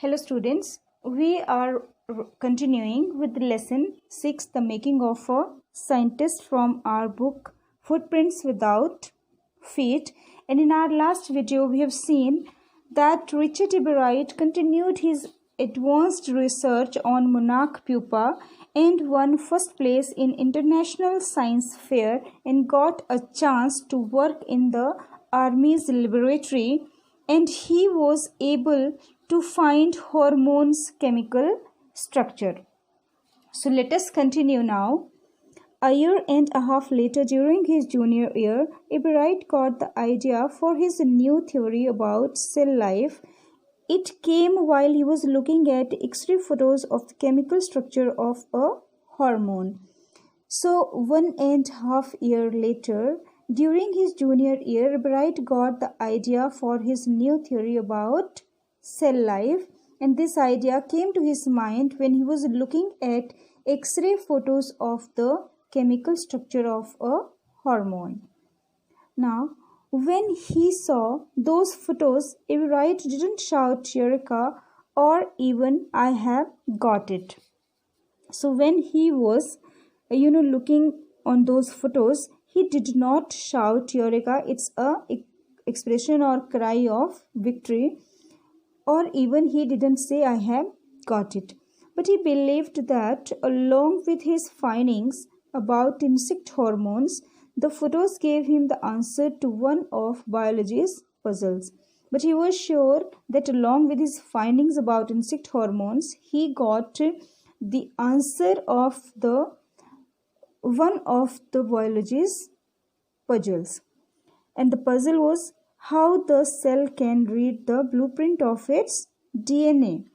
Hello students, we are continuing with lesson 6, the making of a scientist, from our book Footprints Without Feet. And in our last video we have seen that Richard Ebereit continued his advanced research on monarch pupa and won first place in international science fair and got a chance to work in the army's laboratory, and he was able to find hormones chemical structure. So let us continue now. A year and a half later, during his junior year, Ebereit got the idea for his new theory about cell life. It came while he was looking at X-ray photos of the chemical structure of a hormone. So 1.5 years later, during his junior year, Ebereit got the idea for his new theory about cell life, and this idea came to his mind when he was looking at X-ray photos of the chemical structure of a hormone. Now, when he saw those photos, Ebereit didn't shout Eureka or even I have got it. So when he was looking on those photos, he did not shout Eureka. It's a expression or cry of victory, or even he didn't say I have got it. But he believed that along with his findings about insect hormones, the photos gave him the answer to one of biology's puzzles. But he was sure that along with his findings about insect hormones, he got the answer of the one of the biology's puzzles. And the puzzle was how the cell can read the blueprint of its DNA.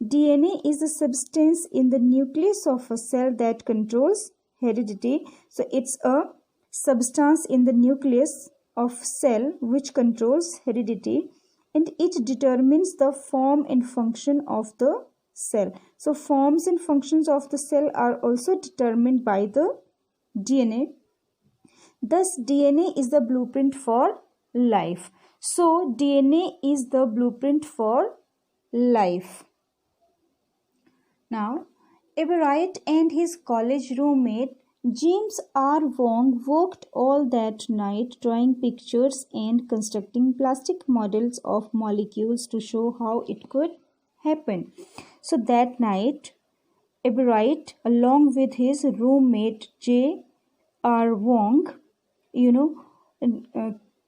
DNA is a substance in the nucleus of a cell that controls heredity. So it's a substance in the nucleus of cell which controls heredity, and it determines the form and function of the cell. So forms and functions of the cell are also determined by the DNA. Thus DNA is the blueprint for life. So DNA is the blueprint for life. Now, Ebereit and his college roommate James R. Wong worked all that night drawing pictures and constructing plastic models of molecules to show how it could happen. So that night, Ebereit, along with his roommate J. R. Wong,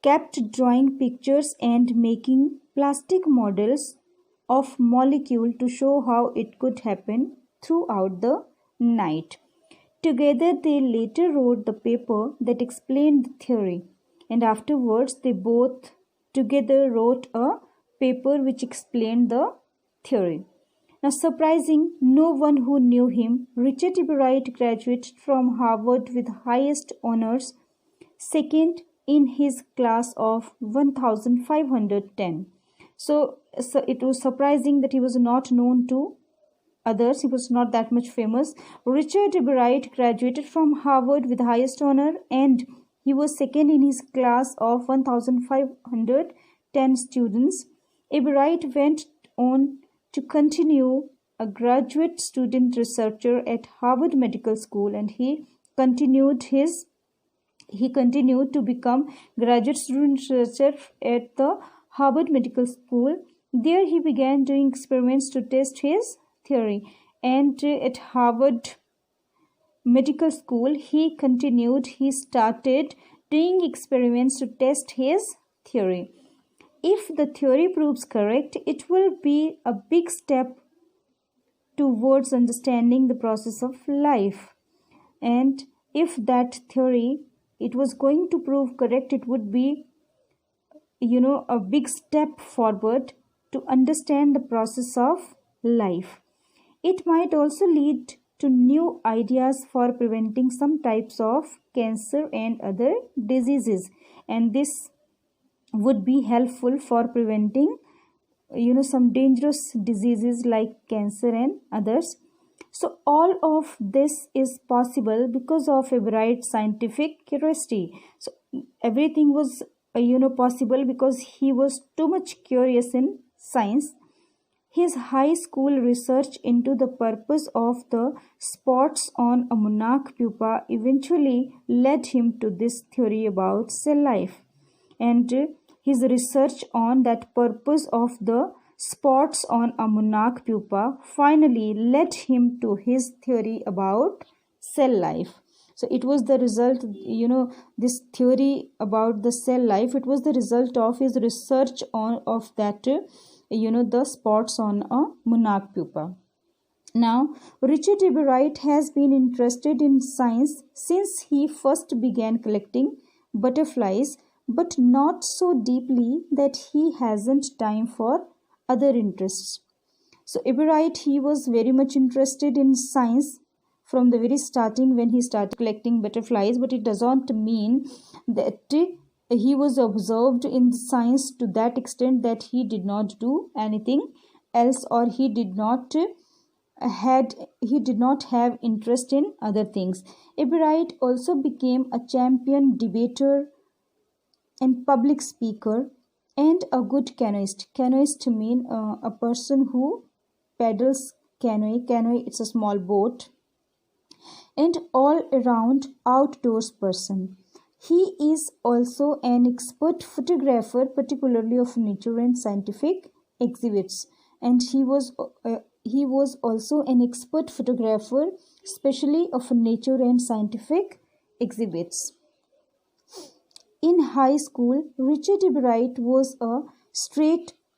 kept drawing pictures and making plastic models of molecule to show how it could happen throughout the night. Together they later wrote the paper that explained the theory, and afterwards they both together wrote a paper which explained the theory. Now, surprising no one who knew him, Richard Ebereit graduated from Harvard with highest honors, second in his class of 1510. So it was surprising that he was not known to others. He was not that much famous. Richard Ebereit graduated from Harvard with highest honor, and he was second in his class of 1510 students. Ebereit went on to continue a graduate student researcher at Harvard Medical School, and he continued to become graduate student researcher at the Harvard Medical School. There he began doing experiments to test his theory, and at Harvard Medical School he started doing experiments to test his theory. If the theory proves correct, it will be a big step towards understanding the process of life. And if that theory it was going to prove correct, it would be a big step forward to understand the process of life. It might also lead to new ideas for preventing some types of cancer and other diseases, and this would be helpful for preventing some dangerous diseases like cancer and others. So all of this is possible because of Ebereit's scientific curiosity. So everything was possible because he was too much curious in science. His high school research into the purpose of the spots on a monarch pupa eventually led him to this theory about cell life. And his research on that purpose of the spots on a monarch pupa finally led him to his theory about cell life. So it was the result, this theory about the cell life, it was the result of his research on of that the spots on a monarch pupa. Now, Richard Ebereit has been interested in science since he first began collecting butterflies, but not so deeply that he hasn't time for other interests. So Ebereit, he was very much interested in science from the very starting when he started collecting butterflies, but it doesn't mean that he was observed in science to that extent that he did not do anything else, or he did not have interest in other things. Ebereit also became a champion debater and public speaker and a good canoeist. Canoeist mean a person who paddles canoe. Canoe, it's a small boat, and all around outdoors person. He is also an expert photographer, particularly of nature and scientific exhibits, and he was also an expert photographer, especially of nature and scientific exhibits. In high school, Richard Ebereit was a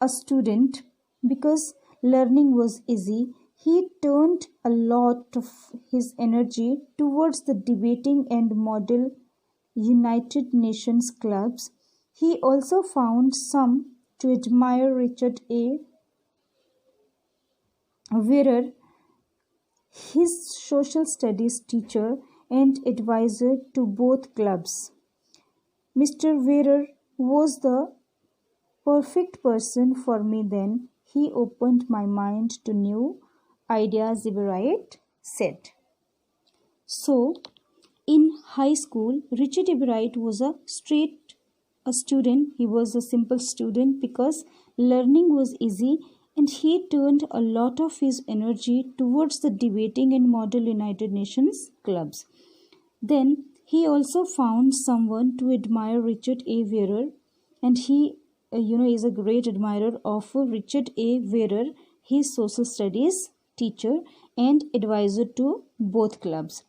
student because learning was easy. He turned a lot of his energy towards the debating and model United Nations clubs. He also found some to admire Richard A. Wheeler, his social studies teacher and advisor to both clubs. Mr. Wheeler was the perfect person for me then. He opened my mind to new ideas, Ebereit said. So, in high school, Richard Ebereit was a student. He was a simple student because learning was easy, and he turned a lot of his energy towards the debating and model United Nations clubs. Then he also found someone to admire Richard A. Wheeler, and he is a great admirer of Richard A. Wheeler, his social studies teacher and advisor to both clubs.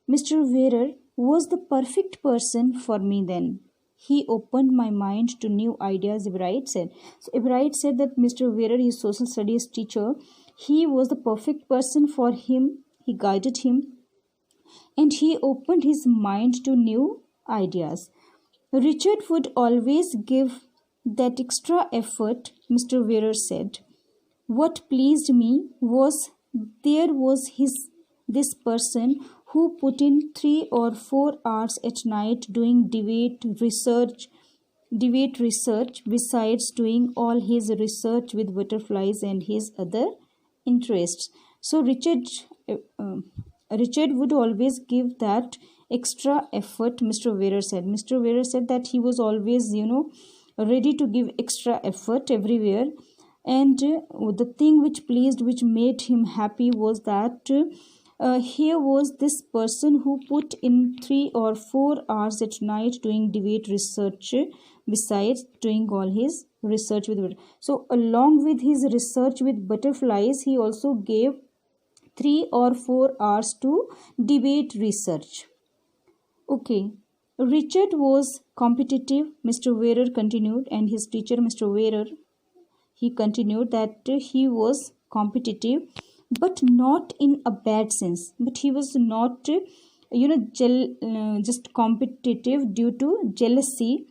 Mr. Wheeler was the perfect person for me then. He opened my mind to new ideas, Ebereit said. So Ebereit said that Mr. Wheeler, his social studies teacher, he was the perfect person for him. He guided him and he opened his mind to new ideas. Richard would always give that extra effort, Mr. Wheeler said. What pleased me was there was this person who put in 3 or 4 hours at night doing debate research besides doing all his research with butterflies and his other interests. So Richard would always give that extra effort, Mr. Wheeler said. Mr. Wheeler said that he was always, ready to give extra effort everywhere. And the thing which made him happy was that here was this person who put in 3 or 4 hours at night doing debate research besides doing all his research with butterflies. So along with his research with butterflies, he also gave 3 or 4 hours to debate research. Okay, Richard was competitive, Mr. Wheeler continued, and his teacher, Mr. Wheeler, he continued that he was competitive, but not in a bad sense. But he was not, just competitive due to jealousy.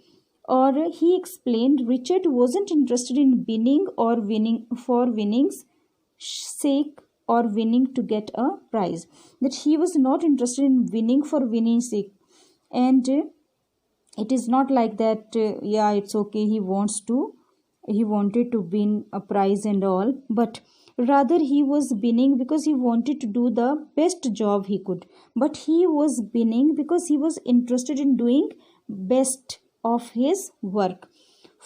Or he explained Richard wasn't interested in winning or winning for winning's sake or winning to get a prize. That he was not interested in winning for winning's sake. And it is not like that, it's okay, he wanted to win a prize and all, but rather he was winning because he wanted to do the best job he could. But he was winning because he was interested in doing best of his work.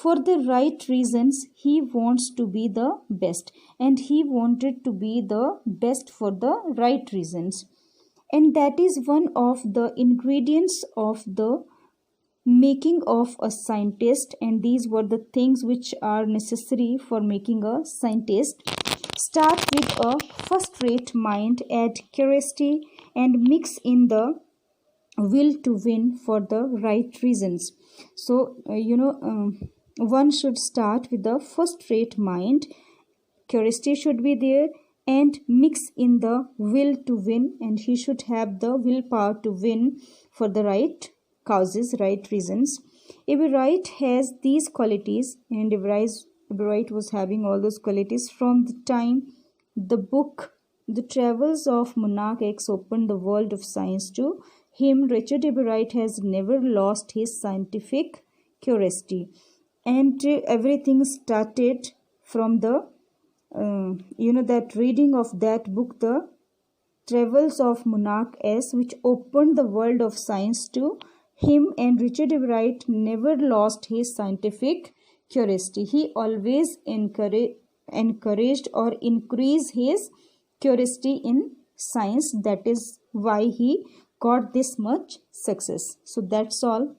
For the right reasons, he wants to be the best, and he wanted to be the best for the right reasons. And that is one of the ingredients of the making of a scientist, and these were the things which are necessary for making a scientist. Start with a first rate mind, add curiosity, and mix in the will to win for the right reasons. So one should start with the first rate mind, curiosity should be there, and mix in the will to win, and he should have the willpower to win for the right causes, right reasons. If Wright has these qualities, and if Wright was having all those qualities from the time the book The Travels of Monarch X opened the world of science to him, Richard Wright has never lost his scientific curiosity. And everything started from the that reading of that book, The Travels of Monarch S, which opened the world of science to him, and Richard Wright never lost his scientific curiosity. He always encouraged or increased his curiosity in science. That is why he got this much success. So that's all